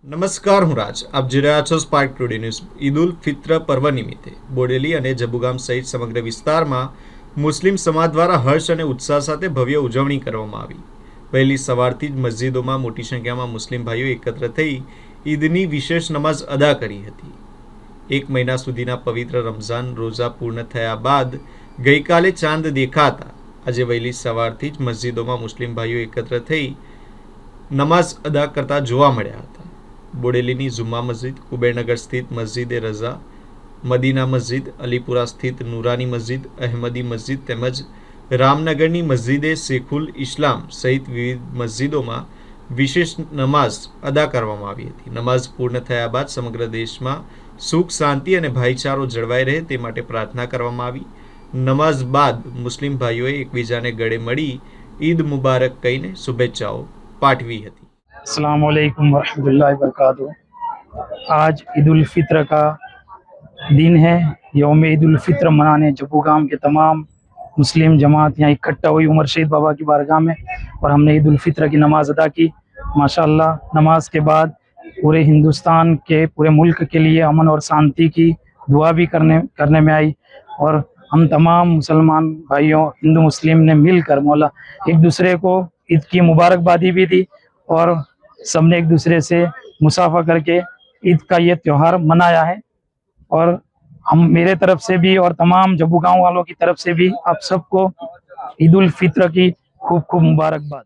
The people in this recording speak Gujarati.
નમસ્કાર, હું રાજ. આપ જોઈ રહ્યા છો spark today news. Eid ul Fitr પર્વ નિમિત્તે બોડેલી અને જબુગામ સહિત સમગ્ર વિસ્તારમાં મુસ્લિમ સમાજ દ્વારા હર્ષ અને ઉત્સાહ સાથે ભવ્ય ઉજવણી કરવામાં આવી. વહેલી સવારથી જ મસ્જિદોમાં મોટી સંખ્યામાં મુસ્લિમ ભાઈઓ એકત્ર થઈ ઈદની વિશેષ નમાઝ અદા કરી હતી. એક મહિના સુધીના પવિત્ર રમઝાન રોઝા પૂર્ણ થયા બાદ ગઈકાલે ચાંદ દેખાતા આજે વહેલી સવારથી જ મસ્જિદોમાં મુસ્લિમ ભાઈઓ એકત્ર થઈ નમાઝ અદા કરતા જોવા મળ્યા હતા. બોડેલીની જુમ્મા મસ્જિદ, કુબેરનગર સ્થિત મસ્જિદે રઝા, મદીના મસ્જિદ, અલીપુરા સ્થિત નૂરાની મસ્જિદ, અહેમદી મસ્જિદ તેમજ રામનગરની મસ્જિદે શેખુલ ઇસ્લામ સહિત વિવિધ મસ્જિદોમાં વિશેષ નમાઝ અદા કરવામાં આવી હતી. નમાઝ પૂર્ણ થયા બાદ સમગ્ર દેશમાં સુખ, શાંતિ અને ભાઈચારો જળવાઈ રહે તે માટે પ્રાર્થના કરવામાં આવી. નમાઝ બાદ મુસ્લિમ ભાઈઓએ એકબીજાને ગળે મળી ઈદ મુબારક કહીને શુભેચ્છાઓ પાઠવી હતી. अस्सलाम वालेकुम वरहमतुल्लाहि वबरकातुहू। आज ईद उल फित्र का दिन है। यौम ईद उल फित्र मनाने जबूगाम के तमाम मुस्लिम जमात यहाँ इकट्ठा हुई उमर शहीद बाबा की बारगाह में और हमने ईद उल फित्र की नमाज़ अदा की। माशाअल्लाह, नमाज के बाद पूरे हिंदुस्तान के पूरे मुल्क के लिए अमन और शांति की दुआ भी करने में आई और हम तमाम मुसलमान भाइयों हिंदू मुस्लिम ने मिलकर मौला एक दूसरे को ईद की मुबारकबादी भी दी और सबने एक दूसरे से मुसाफा करके ईद का ये त्यौहार मनाया है। और हम मेरे तरफ से भी और तमाम जबू गांव वालों की तरफ से भी आप सबको ईद उल फित्र की खूब खूब मुबारकबाद।